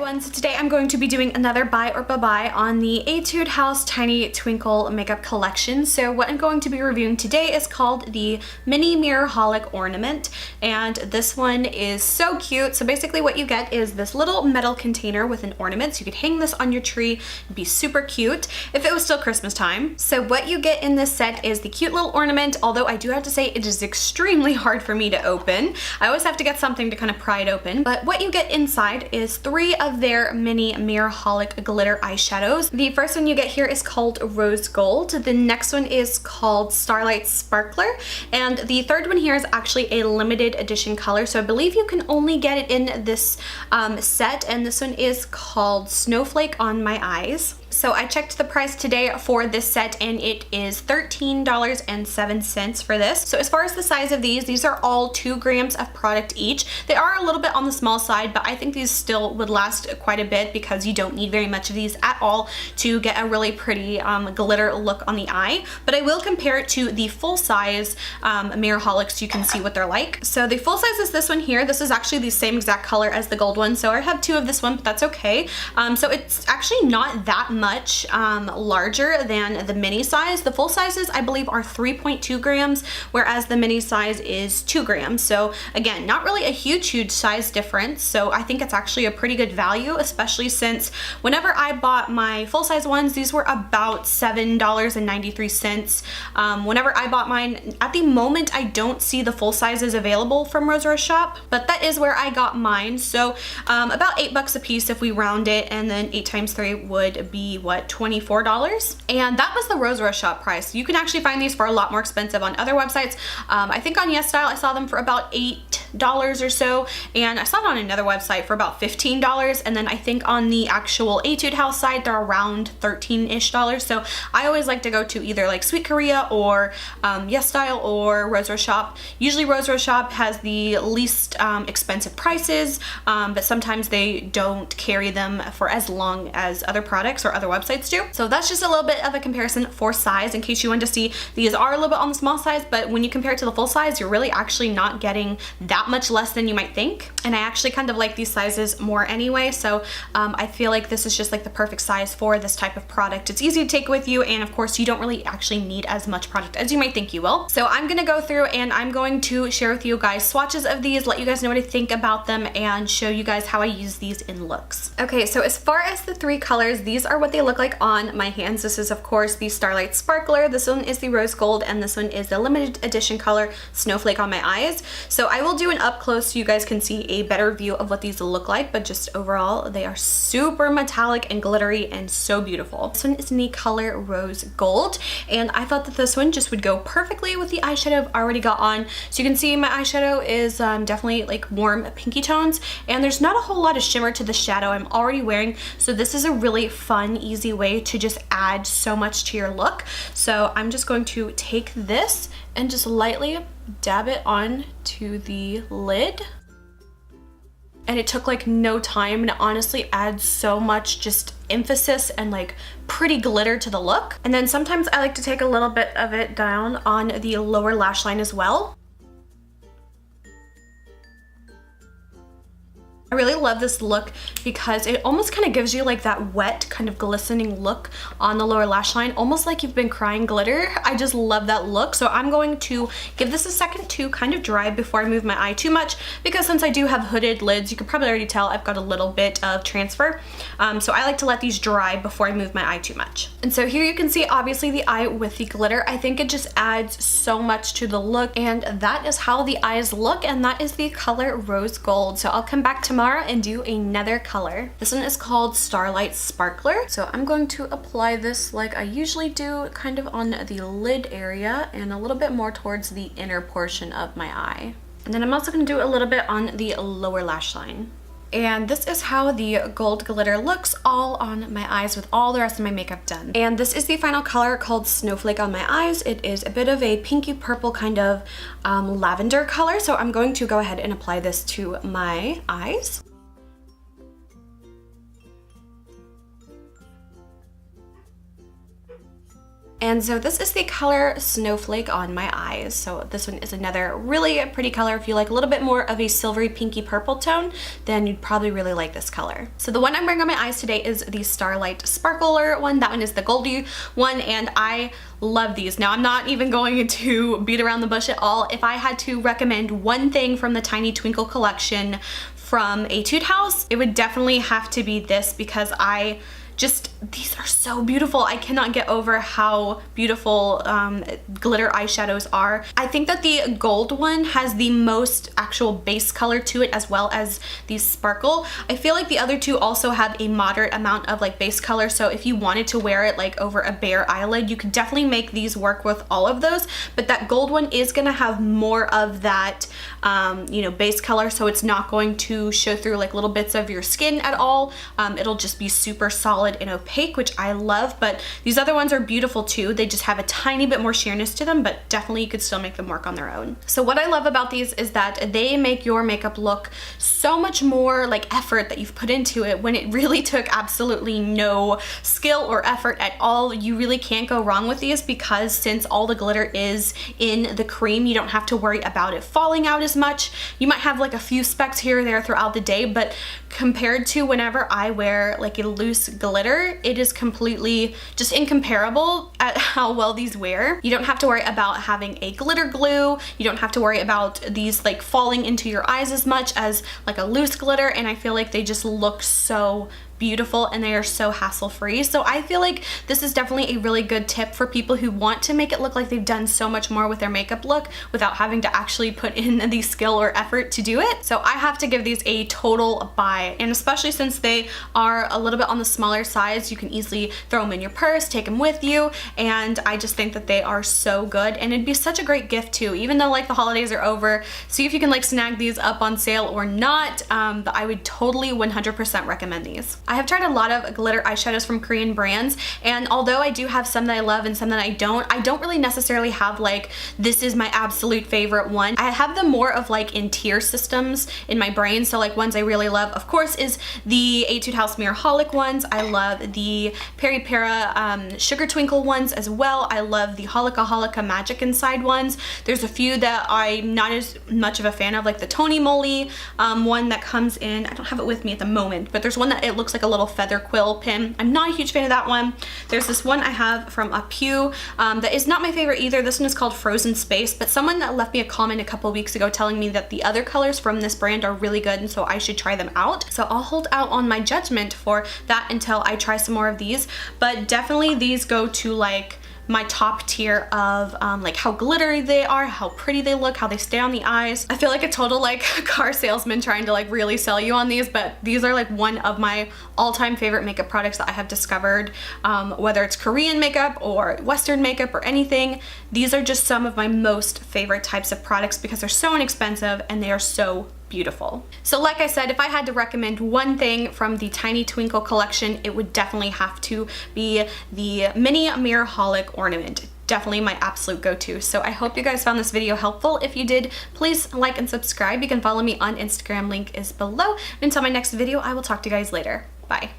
everyone, so today I'm going to be doing another buy or bye-bye on the Etude House Tiny Twinkle makeup collection. So what I'm going to be reviewing today is called the Mini Mirror Holic Ornament, and this one is so cute. So basically what you get is this little metal container with an ornament, so you could hang this on your tree. It'd be super cute if it was still Christmas time. So what you get in this set is the cute little ornament, although I do have to say it is extremely hard for me to open. I always have to get something to kind of pry it open, but what you get inside is 3 of their mini mirror holic glitter eyeshadows. The first one you get here is called Rose Gold. The next one is called Starlight Sparkler. And the third one here is actually a limited edition color. So I believe you can only get it in this set. And this one is called Snowflake on My Eyes. So I checked the price today for this set and it is $13.07 for this. So as far as the size of these are all 2 grams of product each. They are a little bit on the small side, but I think these still would last quite a bit because you don't need very much of these at all to get a really pretty glitter look on the eye. But I will compare it to the full size mirror holics so you can see what they're like. So the full size is this one here. This is actually the same exact color as the gold one. So I have 2 of this one, but that's okay. So it's actually not that much larger than the mini size. The full sizes I believe are 3.2 grams, whereas the mini size is 2 grams. So again, not really a huge size difference. So I think it's actually a pretty good value, especially since whenever I bought my full size ones, these were about $7.93. Whenever I bought mine, at the moment I don't see the full sizes available from Rose Shop, but that is where I got mine. So about $8 a piece if we round it, and then 8 times 3 would be what, $24? And that was the Rose Shop price. You can actually find these for a lot more expensive on other websites. I think on YesStyle I saw them for about $8 or so, and I saw it on another website for about $15, and then I think on the actual Etude House site they're around $13-ish. So I always like to go to either like Sweet Korea or YesStyle or Rose Shop. Usually Rose Shop has the least expensive prices, but sometimes they don't carry them for as long as other products or other websites do. So that's just a little bit of a comparison for size in case you want to see. These are a little bit on the small size, but when you compare it to the full size, you're really actually not getting that much less than you might think. And I actually kind of like these sizes more anyway, so I feel like this is just like the perfect size for this type of product. It's easy to take with you, and of course you don't really actually need as much product as you might think you will. So I'm gonna go through and I'm going to share with you guys swatches of these, let you guys know what I think about them, and show you guys how I use these in looks. Okay, so as far as the 3 colors, these are what they look like on my hands. This is of course the Starlight Sparkler, this one is the Rose Gold, and this one is the limited edition color Snowflake on My Eyes. So I will do an up close so you guys can see a better view of what these look like, but just overall they are super metallic and glittery and so beautiful. This one is in the color Rose Gold, and I thought that this one just would go perfectly with the eyeshadow I've already got on. So you can see my eyeshadow is definitely like warm pinky tones, and there's not a whole lot of shimmer to the shadow I'm already wearing, so this is a really fun, easy way to just add so much to your look. So I'm just going to take this and just lightly dab it on to the lid. And it took like no time, and it honestly adds so much just emphasis and like pretty glitter to the look. And then sometimes I like to take a little bit of it down on the lower lash line as well. I really love this look because it almost kind of gives you like that wet kind of glistening look on the lower lash line, almost like you've been crying glitter. I just love that look. So I'm going to give this a second to kind of dry before I move my eye too much, because since I do have hooded lids, you can probably already tell I've got a little bit of transfer. So I like to let these dry before I move my eye too much. And so here you can see obviously the eye with the glitter. I think it just adds so much to the look, and that is how the eyes look, and that is the color Rose Gold. So I'll come back tomorrow and do another color. This one is called Starlight Sparkler. So I'm going to apply this like I usually do, kind of on the lid area and a little bit more towards the inner portion of my eye. And then I'm also going to do a little bit on the lower lash line. And this is how the gold glitter looks all on my eyes with all the rest of my makeup done. And this is the final color called Snowflake on My Eyes. It is a bit of a pinky purple kind of lavender color. So I'm going to go ahead and apply this to my eyes. And so this is the color Snowflake on my eyes. So this one is another really pretty color. If you like a little bit more of a silvery pinky purple tone, then you'd probably really like this color. So the one I'm wearing on my eyes today is the Starlight Sparkler one. That one is the goldy one, and I love these. Now I'm not even going to beat around the bush at all. If I had to recommend one thing from the Tiny Twinkle collection from Etude House, it would definitely have to be this, because these are so beautiful. I cannot get over how beautiful glitter eyeshadows are. I think that the gold one has the most actual base color to it, as well as the sparkle. I feel like the other two also have a moderate amount of like base color, so if you wanted to wear it like over a bare eyelid, you could definitely make these work with all of those. But that gold one is gonna have more of that you know, base color, so it's not going to show through like little bits of your skin at all. It'll just be super solid and opaque, which I love. But these other ones are beautiful too. They just have a tiny bit more sheerness to them, but definitely you could still make them work on their own. So what I love about these is that they make your makeup look so much more like effort that you've put into it, when it really took absolutely no skill or effort at all. You really can't go wrong with these, because since all the glitter is in the cream, you don't have to worry about it falling out as much. You might have like a few specks here or there throughout the day, but compared to whenever I wear like a loose glitter, it is completely just incomparable at how well these wear. You don't have to worry about having a glitter glue. You don't have to worry about these like falling into your eyes as much as like a loose glitter, and I feel like they just look so beautiful and they are so hassle-free. So I feel like this is definitely a really good tip for people who want to make it look like they've done so much more with their makeup look without having to actually put in the skill or effort to do it. So I have to give these a total buy, and especially since they are a little bit on the smaller size, you can easily throw them in your purse, take them with you, and I just think that they are so good, and it'd be such a great gift too. Even though like the holidays are over, see if you can like snag these up on sale or not, but I would totally 100% recommend these. I have tried a lot of glitter eyeshadows from Korean brands, and although I do have some that I love and some that I don't really necessarily have like, this is my absolute favorite one. I have them more of like in tier systems in my brain. So like ones I really love, of course, is the Etude House Mirror Holic ones. I love the Peri Para Sugar Twinkle ones as well. I love the Holica Magic Inside ones. There's a few that I'm not as much of a fan of, like the Tony Moly one that comes in, I don't have it with me at the moment, but there's one that it looks like a little feather quill pin. I'm not a huge fan of that one. There's this one I have from Etude that is not my favorite either. This one is called Frozen Space, but someone left me a comment a couple weeks ago telling me that the other colors from this brand are really good, and so I should try them out. So I'll hold out on my judgment for that until I try some more of these, but definitely these go to like my top tier of like how glittery they are, how pretty they look, how they stay on the eyes. I feel like a total like car salesman trying to like really sell you on these, but these are like one of my all-time favorite makeup products that I have discovered, whether it's Korean makeup or Western makeup or anything. These are just some of my most favorite types of products because they're so inexpensive and they are so beautiful. So like I said, if I had to recommend one thing from the Tiny Twinkle collection, it would definitely have to be the Mini Mirror Holic Ornament. Definitely my absolute go-to. So I hope you guys found this video helpful. If you did, please like and subscribe. You can follow me on Instagram, link is below. Until my next video, I will talk to you guys later. Bye.